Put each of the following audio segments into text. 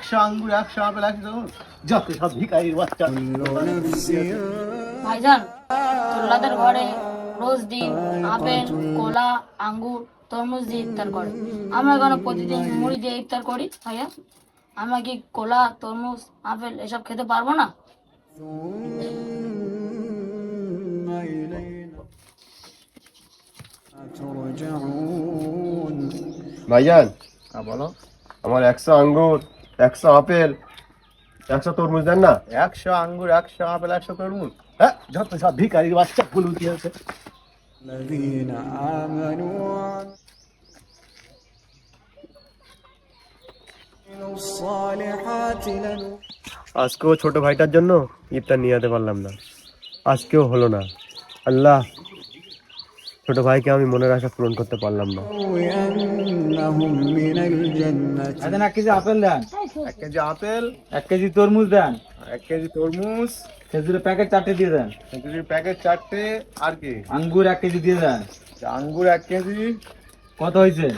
100 আঙ্গুর 100 আপেল 100 তরমুজ যত সব ভিখারির বাচ্চা। ভাইজান, তোল্লাদের ঘরে রোজ দিন আপেল, কলা, আঙ্গুর, তরমুজ দিয়ে ইফতার করে। আমরা কেন প্রতিদিন মুড়ি দিয়ে ইফতার করি ভাইয়া? আমরা কি কলা, তরমুজ, আপেল এসব খেতে পারবো না? ভাইজান বলো। আমার 100 আঙ্গুর 100 আপেল 100 তরমুজ দেন না। 100 আঙ্গুর 100 আপেল 100 তরমুজ? হ্যাঁ, যত সব ভিখারির বাচ্চা গুলো দিয়েছে। আজকেও ছোট ভাইটার জন্য ইফতার নিয়ে যেতে পারলাম না, আজকেও হলো না। আল্লাহ, ছোট ভাইকে আমি মনের আশা পূরণ করতে পারলাম না। আচ্ছা, 1 কেজি আপেল দেন, 1 কেজি আপেল, 1 কেজি তরমুজ দেন, 1 কেজি তরমুজ, খেজুরের প্যাকেট 4টে দিয়ে দেন, খেজুরের প্যাকেট 4টে, আর কি আঙ্গুর 1 কেজি দিয়ে দেন, আঙ্গুর 1 কেজি। কত হয়েছে?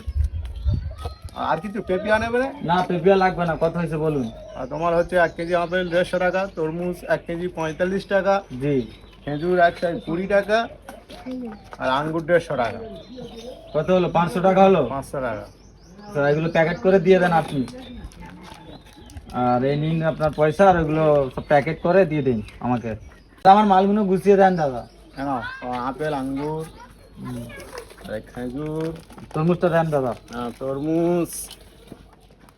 আর কিছু পেপিয়া নেবে না? পেপিয়া লাগবে না। কত হয়েছে বলুন? আর তোমার হচ্ছে 1 কেজি আপেল 150 টাকা, তরমুজ 1 কেজি 45 টাকা, জি, খেজুর 120 টাকা, আর আঙ্গুর 150 টাকা। কত হলো? 500 টাকা হলো। 500 টাকা। স্যার, এগুলো প্যাকেট করে দিয়ে দেন আপনি। আর এই নিন আপনার পয়সা, আর এগুলো সব প্যাকেট করে দিয়ে দিন আমাকে। আমার মালগুলো গুছিয়ে দেন দাদা। কেন? আপেল, আঙ্গুর, খেজুর, তরমুজটা দেন দাদা। তরমুজ।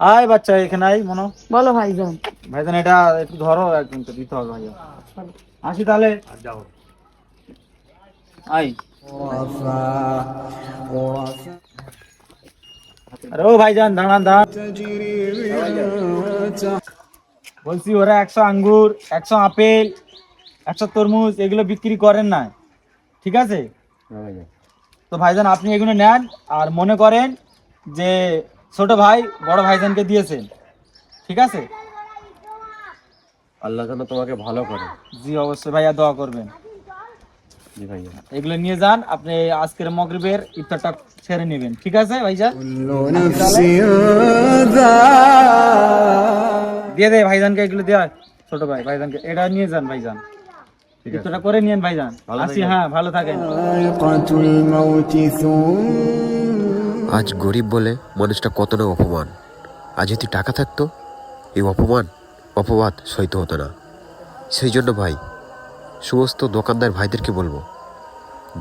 আয় বাচ্চা, এখানে আয়। মনো, বলো ভাইজান। ভাইজান এটা একটু ধরো, একজনকে দিতে হবে ভাইয়া। আসি তাহলে, যাও। আই। আরে ও ভাইজান, দাঁড়ান দাঁড়ান। বলছি ওরা 100 আঙ্গুর 100 আপেল 100 তরমুজ এগুলো বিক্রি করেন না, ঠিক আছে? তো ভাইজান আপনি এগুলো নেন, আর মনে করেন যে ছোট ভাই বড় ভাইজানকে দিয়েছেন, ঠিক আছে? আল্লাহ যেন তোমাকে ভালো করে। জি অবশ্যই ভাইয়া, দোয়া করবেন। জি ভাইয়া, এগুলো নিয়ে যান, আপনি আজকের মাগরিবের ইফতারটা সেরে নেবেন, ঠিক আছে ভাইজান? দিয়ে দে ভাইজানকে, এগুলো দেওয়া ছোট ভাই ভাইজানকে। এটা নিয়ে যান ভাইজান, ইফতারটা করে নিয়েন ভাইজান। আসি, হ্যাঁ, ভালো থাকেন। আজ গরিব বলে মানুষটা কত না অপমান। আজ যদি টাকা থাকতো এই অপবাদ সইতে হতো না। সেই জন্য ভাই, সমস্ত দোকানদার ভাইদেরকে বলবো,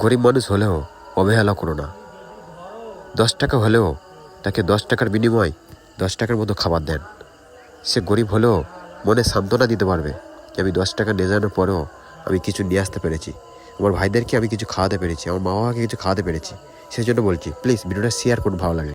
গরিব মানুষ হলেও অবহেলা করো না। 10 টাকা হলেও তাকে 10 টাকার বিনিময়ে 10 টাকার মতো খাবার দেন। সে গরিব হলেও মনে সান্ত্বনা দিতে পারবে যে আমি 10 টাকা নিয়ে যাওয়ার পরেও আমি কিছু নিয়ে আসতে পেরেছি, আমার ভাইদেরকে আমি কিছু খাওয়াতে পেরেছি, আমার মা বাবাকে কিছু খাওয়াতে পেরেছি। সেই জন্য বলছি, প্লিজ ভিডিওটা শেয়ার করুন ভালো লাগে।